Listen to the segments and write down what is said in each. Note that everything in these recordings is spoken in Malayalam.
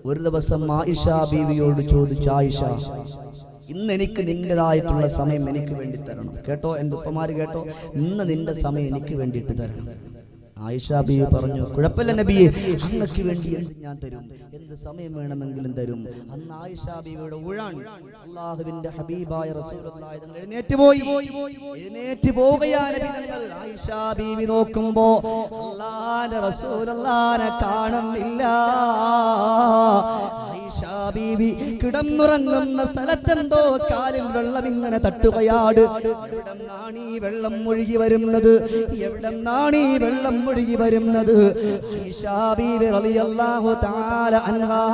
ഒരു ദിവസം ആയിഷ ബീവിയോട് ചോദിച്ചു, ആയിഷ, ഇന്ന് എനിക്ക് നിന്റേതായിട്ടുള്ള സമയം എനിക്ക് വേണ്ടി തരണം. കേട്ടോ എൻ്റെ ഉപ്പമാര്, കേട്ടോ, ഇന്ന് നിന്റെ സമയം എനിക്ക് വേണ്ടിയിട്ട് തരണം. ആയിഷ ബീവി പറഞ്ഞു, കുഴപ്പമില്ല നബിയെ, അങ്ങക്ക് വേണ്ടി എന്ത് ഞാൻ തരും, എന്ത് സമയം വേണമെങ്കിലും തരും. അന്ന് ആയിഷ ബീവിയുടെ ഊഴാൻ അല്ലാഹുവിന്റെ ഹബീബായ റസൂലുള്ളാഹി തങ്ങൾ എഴുന്നേറ്റ് പോവുകയാണ് നബി തങ്ങൾ. ആയിഷ ബീവി നോക്കുമ്പോ അല്ലാഹുവിന്റെ റസൂലുള്ളാഹിനെ കാണുന്നില്ല. ആയിഷ ബീവി കിടന്നുറങ്ങുന്ന സ്ഥലത്തെന്തോ കാലിൽ വെള്ളം ഇങ്ങനെ തട്ടുകയാണ്. എവിടെന്നാണ് ഈ വെള്ളം ഒഴുകി വരുന്നത്, എവിടെന്നാണ് ഈ വെള്ളം ഒഴുകി വരുന്നത്? ആയിഷ ബീവി റളിയല്ലാഹു തആല അൻഹാ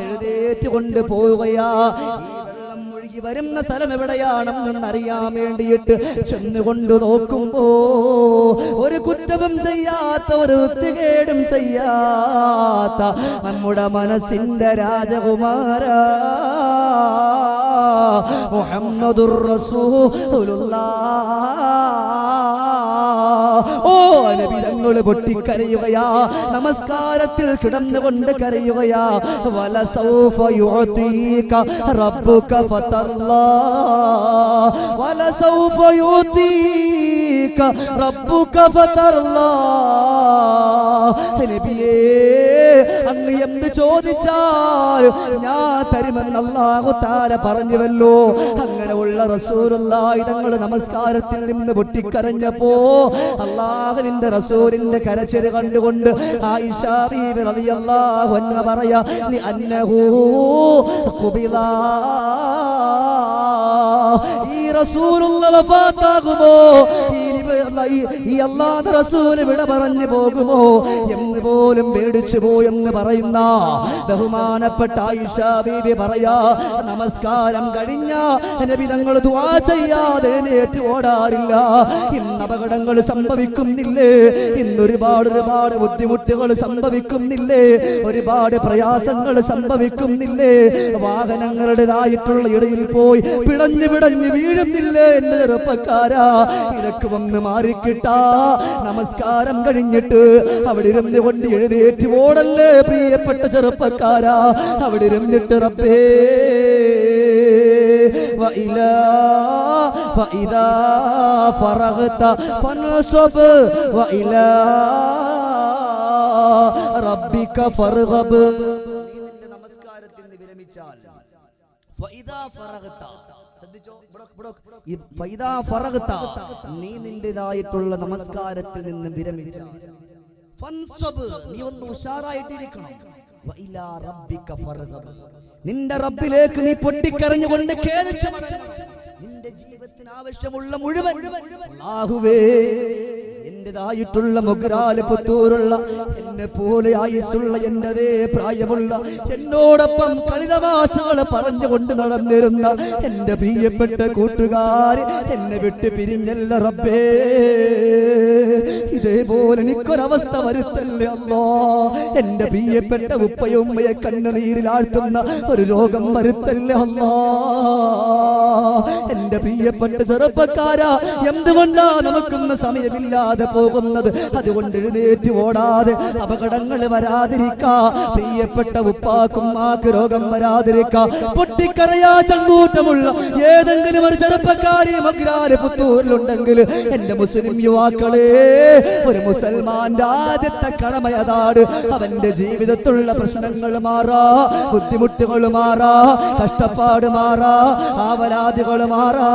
എഴുന്നേറ്റ് കൊണ്ട് പോവുകയാ. ഈ വെള്ളം ഒഴുകി വരുന്ന സ്ഥലം എവിടെയാണെന്ന് അറിയാൻ വേണ്ടിയിട്ട് ചെന്നുകൊണ്ട് നോക്കുമ്പോ ഒരു കുറ്റവും ചെയ്യാത്ത, ഒരു വൃത്തികേടും ചെയ്യാത്ത നമ്മുടെ മനസ്സിന്റെ രാജകുമാര മുഹമ്മദുർ റസൂലുള്ളാഹ്. ഓ നബി തങ്ങൾ പൊട്ടിക്കരയുകയാ, നമസ്കാരത്തിൽ കിടന്നുകൊണ്ട് കരയുകയാ. വലസൗഫ യുഅതീക റബ്ബുക ഫതർലാ, വലസൗഫ യുഅതീക റബ്ബുക ഫതർലാ. നബിയേ, അങ്ങ് എന്ത് ചോദിച്ചാൽ ഞാൻ തരുമെന്ന് അല്ലാഹു തആല പറഞ്ഞുവല്ലോ. അങ്ങനെയുള്ള റസൂലുള്ളാഹി തങ്ങൾ നമസ്കാരത്തിൽ നിന്ന് പൊട്ടിക്കരഞ്ഞപ്പോ അല്ലാഹുവിന്റെ റസൂലിന്റെ കരച്ചിൽ കണ്ടുകൊണ്ട് ആയിഷ ബീവി റളിയല്ലാഹു അൻഹ പറയാ, അന്നഹു ഖുബില, ഈ റസൂലുള്ളാഹി വഫാത്താകുമോ, ഈ അല്ലാഹുവിന്റെ റസൂൽ വിട പറഞ്ഞു പോകുമോ എന്ന് പോലും പേടിച്ചു പോയെന്ന് പറയുന്ന ബഹുമാനപ്പെട്ട ആയിഷ ബീവി പറയാ, നമസ്കാരം കഴിഞ്ഞ നബി തങ്ങൾ ദുആ ചെയ്യാതെ എഴുന്നേറ്റ് ഓടാറില്ല. ഇന്ന് അപകടങ്ങൾ സംഭവിക്കുന്നില്ലേ, ഇന്ന് ഒരുപാട് ബുദ്ധിമുട്ടുകൾ സംഭവിക്കുന്നില്ലേ, ഒരുപാട് പ്രയാസങ്ങൾ സംഭവിക്കുന്നില്ലേ, വാഹനങ്ങളുടേതായിട്ടുള്ള ഇടയിൽ പോയി പിടഞ്ഞു വീഴുന്നില്ലേ എന്റെ ചെറുപ്പക്കാരാ? ഇതൊക്കെ ഒന്ന് മാറിക്കിട്ടാ. നമസ്കാരം കഴിഞ്ഞിട്ട് അവിടെ ഇരുന്ന് കൊണ്ട് എഴുന്നേറ്റ് ഓടല്ലേ പ്രിയപ്പെട്ട ചെറുപ്പക്കാരാ. അവിടെ ഇരുന്നിട്ട് റബ്ബേ فإذا فرغت فانصب وإلى ربك فارغب. നമസ്കാരത്തിൽ നിന്ന് വിരമിച്ചാൽ നീ നിന്റേതായിട്ടുള്ള നമസ്കാരത്തിൽ നിന്ന് വിരമിച്ചാൽ നീ ഒന്ന് ഉഷാറായിട്ടിരിക്കണം. നിന്റെ റബ്ബിലേക്ക് നീ പൊട്ടിക്കരഞ്ഞുകൊണ്ട് ഖേദിച്ചു നിന്റെ ജീവിതത്തിന് ആവശ്യമുള്ള മുഴുവൻ അല്ലാഹുവേ, എന്റേതായിട്ടുള്ള മുഗ്രാല് പുത്തൂരുള്ള എന്നെ പോലെ ആയുസ്സുള്ള എന്റേതേ പ്രായമുള്ള എന്നോടൊപ്പം കളിതമാശകൾ പറഞ്ഞുകൊണ്ട് നടന്നിരുന്ന എന്റെ പ്രിയപ്പെട്ട കൂട്ടുകാര് എന്നെ വിട്ട് പിരിഞ്ഞല്ല റബ്ബേ. ഇതേപോലെ എനിക്കൊരവസ്ഥ വരുത്തല്ലേ അല്ലാ. എന്റെ പ്രിയപ്പെട്ട ഉപ്പയും ഉമ്മയെ കണ്ണുനീരിലാഴ്ത്തുന്ന ഒരു രോഗം വരുത്തല്ലേ അല്ലാ. എന്റെ പ്രിയപ്പെട്ട ചെറുപ്പക്കാരാ, എന്തുകൊണ്ടാ നമുക്കൊന്ന് സമയമില്ലാതെ പോകുന്നത്? അതുകൊണ്ട് എഴുന്നേറ്റ് ഓടാതെ അപകടങ്ങൾ വരാതിരിക്കാ, പ്രിയപ്പെട്ട ഉപ്പാക്കുമ്മാക്ക് രോഗം വരാതിരിക്കാ, പൊട്ടിക്കരയാ ചങ്കൂറ്റമുള്ള ഏതെങ്കിലും ഒരു ചെറുപ്പക്കാരി മഗ്രാര് പുത്തൂരിലുണ്ടെങ്കിൽ എന്റെ മുസ്ലിം യുവാക്കളെ, ഒരു മുസൽമാന്റെ ആദ്യത്തെ കടമയതാണ് അവന്റെ ജീവിതത്തിലുള്ള പ്രശ്നങ്ങൾ മാറാ, ബുദ്ധിമുട്ടുകൾ മാറാ, കഷ്ടപ്പാട് മാറാ, ആവലാദികൾ മാറാ.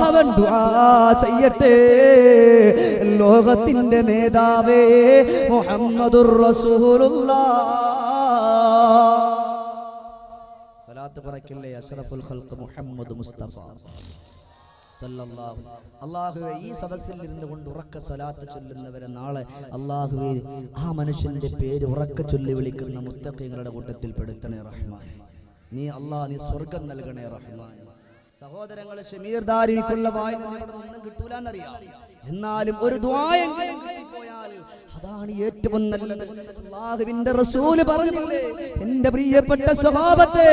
അവൻ ദുആ ചെയ്യട്ടെ. ലോകത്തിന്റെ നേതാവേ മുഹമ്മദുർ റസൂലുള്ളാഹ്. സ്വലാത്ത് പറക്കല്ലേ അഷ്റഫുൽ ഖൽഖ് മുഹമ്മദ് മുസ്തഫ സല്ലല്ലാഹു. അല്ലാഹുവേ, ഈ സദസ്സിൽ ഇരുന്നുകൊണ്ട് ഉറക്ക സ്വലാത്ത് ചൊല്ലുന്നവരെ നാളെ അല്ലാഹുവേ ആ മനുഷ്യന്റെ പേര് ഉറക്ക ചൊല്ലി വിളിക്കുന്ന മുത്തഖീങ്ങളുടെ കൂട്ടത്തിൽ പെടുത്തണേ റഹ്മാൻ. നീ അല്ലാഹ്, നീ സ്വർഗം നൽകണേ റഹ്മാൻ. സഹോദരങ്ങളെ, ഷമീർ ദാരിക്കുള്ള വായനൊന്നും കിട്ടൂലെന്നറിയാം, എന്നാലും ഒരു ദുആയെങ്കിലും കിട്ടിപ്പോയാൽ അതാണ് ഏറ്റവും നല്ലത്. അല്ലാഹുവിന്റെ റസൂൽ പറഞ്ഞില്ലേ, എന്റെ പ്രിയപ്പെട്ട സ്വഹാബത്തെ,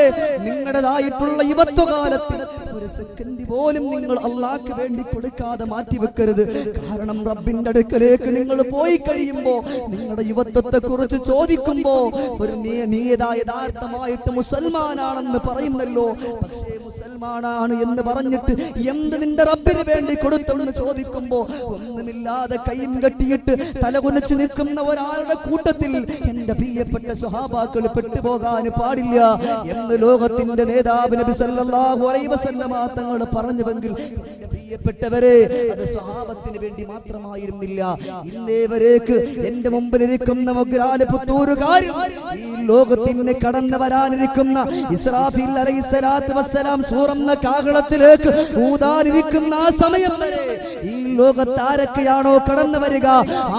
നിങ്ങളുടേതായിട്ടുള്ള യുവത്വകാലത്തിൽ ഒരു ഒരു സെക്കൻഡ് പോലും നിങ്ങൾ അള്ളാഹ്ക്ക് വേണ്ടി കൊടുക്കാതെ മാറ്റി വെക്കരുത്. കാരണം റബ്ബിന്റെ അടുക്കലേക്ക് നിങ്ങൾ പോയി കഴിയുമ്പോ നിങ്ങളുടെ യുവത്വത്തെ കുറിച്ച് ചോദിക്കുമ്പോ ഒരു നീ യഥാർത്ഥമായിട്ട് മുസൽമാനാണെന്ന് പറയുന്നല്ലോ, പക്ഷേ മുസൽമാനാണ് എന്ന് പറഞ്ഞിട്ട് എന്ത് നിന്റെ റബ്ബിന് വേണ്ടി കൊടുത്തെന്ന് ചോദിക്കുമ്പോ ഒന്നുമില്ലാതെ കൈയും കെട്ടിയിട്ട് തലകുനിച്ച് നിൽക്കുന്ന ഒരാളുടെ കൂട്ടത്തിൽ എന്റെ പ്രിയപ്പെട്ട സ്വഹാബാക്കൾ പെട്ടുപോകാൻ പാടില്ല എന്ന് ലോകത്തിന്റെ നേതാവ് നബി സല്ലല്ലാഹു അലൈഹി വസല്ലമ തങ്ങൾ പറഞ്ഞുവെങ്കിൽ എന്റെ പ്രിയപ്പെട്ടവരെ അത് സ്വഹാബത്തിന് വേണ്ടി മാത്രമായിരുന്നില്ല. ഇന്നേവരേക്ക് എന്റെ മുമ്പിലിരിക്കുന്ന മൊഗ്രാല് പുത്തൂരുകാരും ഈ ലോകത്തിന് കടന്നു വരാനിരിക്കുന്ന ഇസ്രാഫീൽ അലൈഹിസ്സലാത്തു വസ്സലാം സൂറന്ന കാഹളത്തിലേക്ക് ഊതാനിരിക്കുന്ന ആ സമയം വരെ ഈ ലോകത്താരൊക്കെയാണോ കടന്നു വരിക,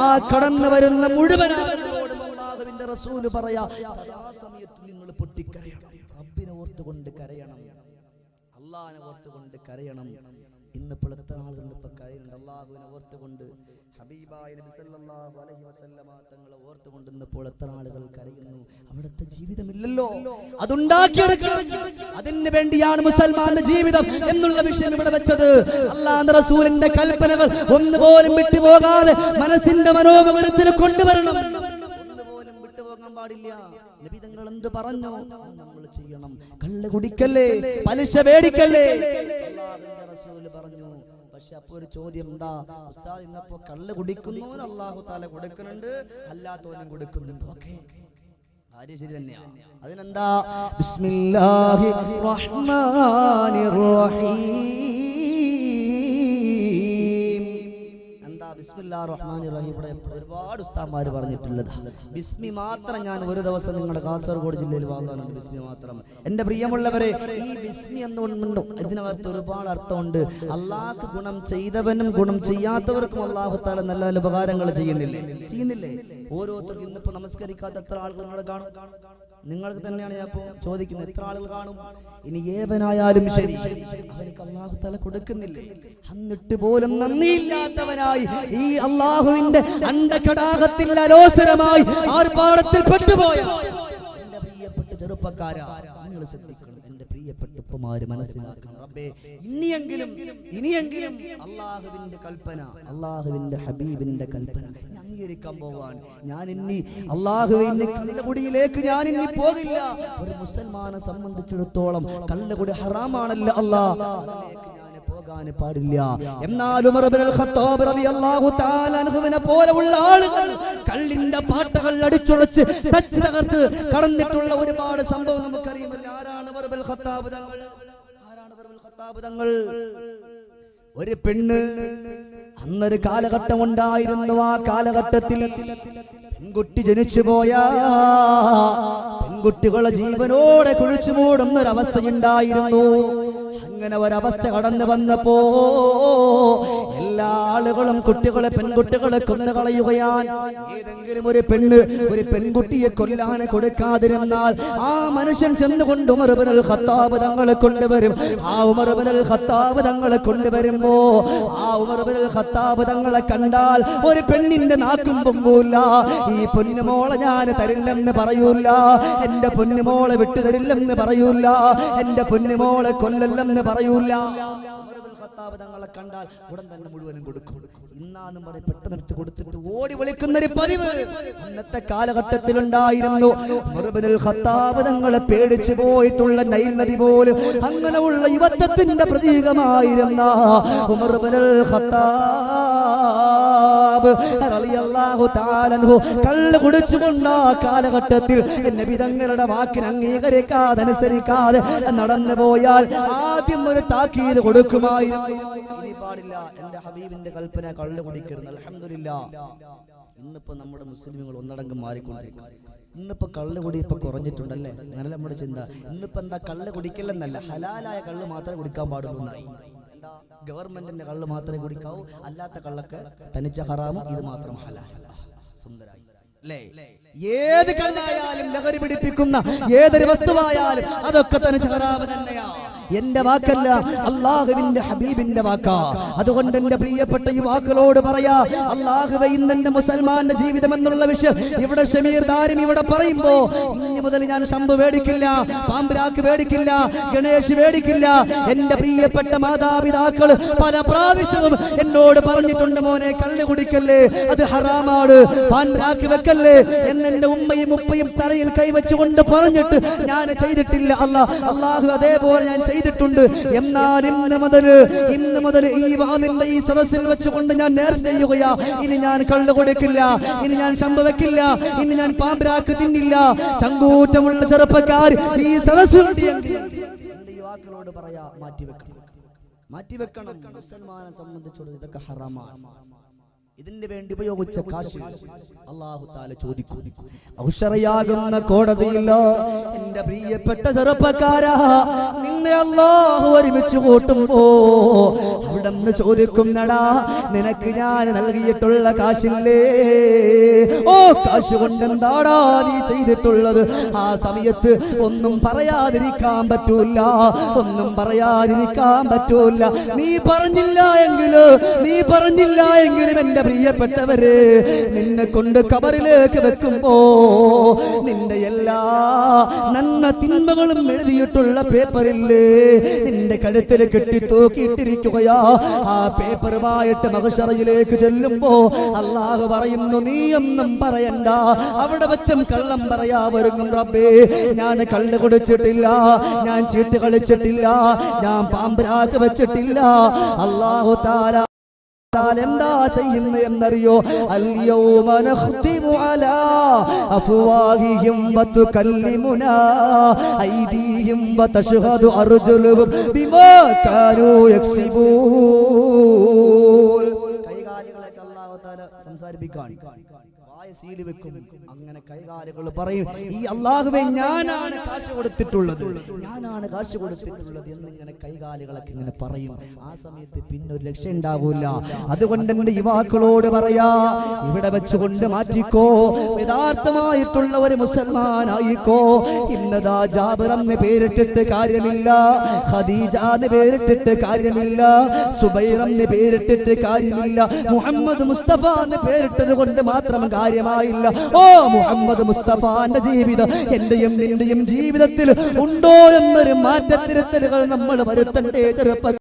ആ കടന്നു വരുന്ന മുഴുവൻ അല്ലാഹുവിന്റെ റസൂല് പറയാ, സദാസമയത്ത് നിങ്ങൾ പൊട്ടിക്കരയണം, റബ്ബിനെ ഓർത്തുകൊണ്ട് കരയണം, അല്ലാഹുവിനെ ഓർത്തുകൊണ്ട് കരയണം. ഇന്നിപ്പോൾ എത്ര ആളുകൾ ഇന്നിപ്പോൾ കരയുന്നുണ്ട് അല്ലാഹുവിനെ ഓർത്തുകൊണ്ട്, ഹബീബായ നബി സല്ലല്ലാഹു അലൈഹി വസല്ലമ തങ്ങളെ ഓർത്തുകൊണ്ട് ഇന്നിപ്പോൾ എത്ര ആളുകൾ കരയുന്നു. അവിടുത്തെ ജീവിതമില്ലല്ലോ, അതുണ്ടാക്കിയെടുക്കണം. അതിനു വേണ്ടിയാണ് മുസൽമാന്റെ ജീവിതം എന്നുള്ള വിഷയം ഇവിടെ വെച്ചത്. അല്ലാഹുവിന്റെ റസൂലിന്റെ കൽപ്പനകൾ ഒന്നുപോലും വിട്ടുപോകാതെ മനസ്സിന്റെ മനോമുഖരത്തിൽ കൊണ്ടുവരണം, ഒന്നുപോലും വിട്ടുപോകാൻ പാടില്ല. നബി തങ്ങൾ എന്ത് പറഞ്ഞു നമ്മൾ ചെയ്യണം. കള്ള് കുടിക്കല്ലേ, പലിശ മേടിക്കല്ലേ, അല്ലാഹുവിന്റെ റസൂൽ പറഞ്ഞു. പക്ഷെ അപ്പൊ ഒരു ചോദ്യം, എന്താ ഉസ്താദ് ഇന്നപ്പോ കള്ള് കുടിക്കുന്നവൻ അല്ലാഹു തആല കൊടുക്കുന്നുണ്ട്, അല്ലാത്തവനും കൊടുക്കുന്നുണ്ട്. ഓക്കേ, കാര്യം ശരി തന്നെയാണ്. അതിനെന്താ? ബിസ്മില്ലാഹിർ റഹ്മാനിർ റഹീം. എന്താ ബിസ്മില്ലാഹിർ റഹ്മാനിർ റഹീം? ഇവിടെ ഒരുപാട് ഉസ്താദ്മാര് പറഞ്ഞിട്ടുള്ളത് ബിസ്മി മാത്രം. ഞാൻ ഒരു ദിവസം നിങ്ങളുടെ കാസർഗോഡ് ജില്ലയിൽ വാങ്ങാനുണ്ട് ബിസ്മി മാത്രം. എന്റെ പ്രിയമുള്ളവരെ, ഈ ബിസ്മി എന്നുകൊണ്ടുണ്ടോ ഇതിനകത്ത് ഒരുപാട് അർത്ഥമുണ്ട്. അള്ളാഹ്ക്ക് ഗുണം ചെയ്തവനും ഗുണം ചെയ്യാത്തവർക്കും അല്ലാഹു തആല നല്ല നല്ല ഉപകാരങ്ങൾ ചെയ്യുന്നില്ലേ? ഓരോരുത്തർക്കും ഇന്നിപ്പോ നമസ്കരിക്കാത്ത എത്ര ആളുകൾ നിങ്ങൾ കാണും? നിങ്ങൾക്ക് തന്നെയാണ് ഞാൻ ഇപ്പോ ചോദിക്കുന്നത്, എത്ര ആളുകൾ കാണും? ഇനി ഏവനായാലും ശരി, അവർക്ക് അല്ലാഹു തആല കൊടുക്കുന്നില്ലേ? എന്നിട്ട് പോലും നന്ദിയില്ലാത്തവനായി ഈ അല്ലാഹുവിന്റെ അണ്ടകടാകത്തിൽ അലോസരമായി ആർപ്പാടത്തിൽ പെട്ടുപോയ എന്റെ പ്രിയപ്പെട്ട ചെറുപ്പക്കാരാ, നിങ്ങൾ ശ്രദ്ധിക്കണം. എന്റെ പ്രിയപ്പെട്ട ഉപ്പമാര് മനസ്സിലാക്കണം, റബ്ബേ ഇനിയെങ്കിലും അല്ലാഹുവിന്റെ കൽപ്പന, അല്ലാഹുവിന്റെ ഹബീബിന്റെ കൽപ്പന അംഗീകരിക്കാൻ പോവാൻ ഞാൻ ഇനി അല്ലാഹുവിന്റെ കള്ളുകുടിയിലേക്ക് ഞാൻ ഇനി പോകില്ല. ഒരു മുസൽമാനെ സംബന്ധിച്ചിടത്തോളം കള്ളുകുടി ഹറാമാണല്ലോ, അല്ലാഹ് പോകാൻ പാടില്ല. എന്നാൽ ഉമർ ഇബ്നുൽ ഖത്താബ് റളിയല്ലാഹു തആല അൻഹുവിനെ പോലെയുള്ള ആളുകൾ കള്ളിന്റെ പാട്ടകൾ അടിച്ചുളച്ച് തച്ച് തകർത്ത് കടന്നിട്ടുള്ള ഒരുപാട് സംഭവം നമുക്കറിയാമല്ലോ. ആരാണ് ഉമർ ഇബ്നുൽ ഖത്താബ് തങ്ങൾ? ഒരു പെണ്ണ്, അന്നൊരു കാലഘട്ടം ഉണ്ടായിരുന്നു. ആ കാലഘട്ടത്തിൽ പെൺകുട്ടി ജനിച്ചു പോയാ പെൺകുട്ടികളെ ജീവനോടെ കുഴിച്ചു മൂടുന്ന ഒരവസ്ഥയുണ്ടായിരുന്നു. അങ്ങനെ ഒരവസ്ഥ കടന്നു വന്നപ്പോ എല്ലാ ആളുകളും പെൺകുട്ടികളെ കൊന്നുകളയുകയാണ്. ഏതെങ്കിലും ഒരു പെൺകുട്ടിയെ കൊല്ലാൻ കൊടുക്കാതിരുന്നാൽ ആ മനുഷ്യൻ ചെന്നുകൊണ്ട് ഉമർ ഇബ്നുൽ ഖത്താബ് തങ്ങളെ കൊണ്ടുവരും. ആ ഉമർ ഇബ്നുൽ ഖത്താബ് തങ്ങളെ കൊണ്ടുവരുമ്പോ ആ ഉമർ ഇബ്നുൽ ഖത്താബ് തങ്ങളെ കണ്ടാൽ ഒരു പെണ്ണിന്റെ നാക്കും പൊങ്ങൂല. ഈ പൊന്നുമോളെ ഞാൻ തരില്ലെന്ന് പറയൂല, എന്റെ പൊന്നുമോളെ വിട്ടുതരില്ലെന്ന് പറയൂല, എന്റെ പൊന്നുമോളെ കൊല്ലല്ലെന്ന് പറയൂല. തങ്ങളെ കണ്ടാൽ ഉടൻ തന്നെ മുഴുവനും കൊടുക്കും. ഇന്നാന്നും പറഞ്ഞ് പെട്ടെന്ന് കൊടുത്തിട്ട് ഓടി വിളിക്കുന്ന ഒരു പതിവ് അന്നത്തെ കാലഘട്ടത്തിലുണ്ടായിരുന്നു. ഉമർ ഇബ്നുൽ ഖത്താബ് തങ്ങളെ പേടിച്ചു പോയിട്ടുള്ള നൈൽ നദി പോലും അങ്ങനെയുള്ള യുവത്വത്തിന്റെ പ്രതീകമായിരുന്ന ഉമർ ഇബ്നുൽ ഖത്താബ് റളിയല്ലാഹു തആല അൻഹു കള്ള് കുടിച്ചുകൊണ്ട് ആ കാലഘട്ടത്തിൽ നബി തങ്ങളുടെ വാക്കിന് അംഗീകരിക്കാതെ അനുസരിക്കാതെ നടന്നു പോയാൽ ആദ്യം ഒരു താക്കീത് കൊടുക്കുമായിരുന്നു. ഇനി പാടില്ല, എന്റെ ഹബീബിന്റെ കൽപ്പന കള്ള് കുടിക്കരുത്. അൽഹംദുലില്ലാഹ് ഇന്നിപ്പോ നമ്മുടെ മുസ്ലിമുകൾ ഒന്നടങ്കം മാറിക്കൊണ്ടിരിക്കും. ഇന്നിപ്പോ കള്ള് കുടി ഇപ്പൊ കുറഞ്ഞിട്ടുണ്ടല്ലേ? അങ്ങനെ നമ്മുടെ ചിന്ത. ഇന്നിപ്പോ എന്താ, കള്ള് കുടിക്കലെന്നല്ല, ഹലാലായ കള്ള് മാത്രമേ കുടിക്കാൻ പാടുള്ളൂ എന്നായി. എന്താ, ഗവൺമെന്റിന്റെ കള്ള് മാത്രമേ കുടിക്കാവൂ, അല്ലാത്ത കള്ളൊക്കെ തനിച്ച ഹറാമും, ഇത് മാത്രം ഹലാൽ. സുന്ദരായി അല്ലേ? ഏത് കള്ളായാലും ലഹരി പിടിപ്പിക്കുന്ന ഏതൊരു വസ്തുവായാലും അതൊക്കെ തനിച്ച ഹറാമ് തന്നെയാണ്. എന്റെ വാക്കല്ല, അല്ലാഹുവിന്റെ ഹബീബിന്റെ വാക്കാ. അതുകൊണ്ട് എന്റെ പ്രിയപ്പെട്ട യുവാക്കളോട് പറയാ, അല്ലാഹുവേ ഇന്ന് എന്റെ മുസൽമാന്റെ ജീവിതം എന്നുള്ള വിഷയം ഇവിടെ ഷമീർ ദാരിമി ഇവിടെ പറയുമ്പോ ഇനി മുതൽ ഞാൻ ശംഭു മേടിക്കില്ല, പാമ്പ്രാക്ക് മേടിക്കില്ല, ഗണേഷ് മേടിക്കില്ല. എന്റെ പ്രിയപ്പെട്ട മാതാപിതാക്കൾ പല പ്രാവശ്യവും എന്നോട് പറഞ്ഞിട്ടുണ്ട്, മോനെ കള്ള് കുടിക്കല്ലേ, അത് ഹറാമാണ്, പാമ്പ്രാക്ക് വെക്കല്ലേ എന്നെ ഉമ്മയും ഉപ്പയും തലയിൽ കൈവച്ചുകൊണ്ട് പറഞ്ഞിട്ട് ഞാൻ ചെയ്തിട്ടില്ല. അല്ലാഹു അതേപോലെ ഞാൻ ചെയ്തിട്ടുണ്ട്. എന്നാൽ ഇന്ന് മുതൽ ഈ വാതിന്റെ ഈ സദസ്സിൽ വെച്ചുകൊണ്ട് ഞാൻ നേർച്ച ചെയ്യുകയാ, ഇനി ഞാൻ കള്ളു കൊടുക്കില്ല, ഇനി ഞാൻ ശംഭു വെക്കില്ല, ഇനി ഞാൻ പാമ്പ്രാക്ക് തിന്നില്ല. ചങ്കൂറ്റമുള്ള ചെറുപ്പക്കാർ ഈ സദസ്സിൽ യുവാക്കളോട് പറയാ, മാറ്റിവെക്കണം. മുസൽമാനെ സംബന്ധിച്ചോട് ഇതൊക്കെ ഹറാമാണ്. ഇതിന് വേണ്ടി ഉപയോഗിച്ച കാശ് അല്ലാഹു തആല ചോദിക്കും. ഔഷറയാകുന്ന കോടതിയില്ല. എന്റെ പ്രിയപ്പെട്ട ചെറുപ്പക്കാരാ, നിന്നെ അല്ലാഹു ഒരുമിച്ച് കൂട്ടുമ്പോ അവിടെന്ന് ചോദിക്കുന്നടാ, നിനക്ക് ഞാൻ നൽകിയിട്ടുള്ള കാശില്ലേ? ഓ, കാശ് കൊണ്ട് എന്താടാ നീ ചെയ്തിട്ടുള്ളത്? ആ സമയത്ത് ഒന്നും പറയാതിരിക്കാൻ പറ്റൂല, ഒന്നും പറയാതിരിക്കാൻ പറ്റൂല. നീ പറഞ്ഞില്ല എങ്കിലും എന്റെ പ്രിയപ്പെട്ടവരെ, നിന്നെ കൊണ്ട് കബറിലേക്ക് വെക്കുമ്പോ നിന്റെ എല്ലാ നന്മ തിന്മകളും എഴുതിയിട്ടുള്ള പേപ്പറില്ലേ നിന്റെ കഴുത്തിൽ കെട്ടി തൂക്കിയിട്ടിരിക്കുകയാ. ആ പേപ്പറുമായിട്ട് മഹ്ശറയിലേക്ക് ചെല്ലുമ്പോ അല്ലാഹു പറയുന്നു, നീയൊന്നും പറയണ്ട, അവിടെ വെച്ചും കള്ളം പറയാ ഒരുങ്ങും. റബ്ബേ, ഞാൻ കള്ള് കുടിച്ചിട്ടില്ല, ഞാൻ ചീട്ട് കളിച്ചിട്ടില്ല, ഞാൻ പാമ്പ്രാക്ക് വെച്ചിട്ടില്ല. അല്ലാഹു തആല എന്താ ചെയ്യുന്നത് എന്നറിയോ? അൽയൗമ നഖ്തിമു അലാ അഫ്വാഹിഹിം വതുകല്ലിമുനാ ഐദീഹിം വതശ്ഹദു അർജുലുഹും ബിമാ കാനൂ യക്സിബൂൻ. കൈകാലുകളൊക്കെ അല്ലാഹു തആല സംസാരിപ്പിക്കാൻ വായ സീൽ വെക്കും. അങ്ങനെ കൈകാലുകൾ പറയും, ഈ അല്ലാഹുവേ ഞാനാണ് കാശ് കൊടുത്തിട്ടുള്ളത്, ഞാനാണ് കാശ് കൊടുത്തിട്ടുള്ളത് എന്നിങ്ങനെ കൈകാലുകളൊക്കെ ഇങ്ങനെ പറയും. ആ സമയത്ത് പിന്നെ ഒരു രക്ഷ ഉണ്ടാകൂല. അതുകൊണ്ട് എന്റെ യുവാക്കളോട് പറയാ, ഇവിടെ വെച്ചുകൊണ്ട് മാറ്റിക്കോ, യഥാർത്ഥമായിട്ടുള്ള ഒരു മുസൽമാനായിക്കോ. ഇന്നതാ ജാബിർ എന്ന് പേരിട്ടിട്ട് കാര്യമില്ല, ഖദീജ എന്ന് പേരിട്ടിട്ട് കാര്യമില്ല, സുബൈർ എന്ന് പേരിട്ടിട്ട് കാര്യമില്ല, മുഹമ്മദ് മുസ്തഫ എന്ന് പേരിട്ടത് കൊണ്ട് മാത്രം കാര്യമായില്ല. ഓ, മുഹമ്മദ് മുസ്തഫാന്റെ ജീവിതം എന്റെയും നിന്റെയും ജീവിതത്തിൽ ഉണ്ടോ എന്നൊരു മാറ്റത്തിരുത്തലുകൾ നമ്മൾ വരുത്തണ്ടേ ചെറുപ്പ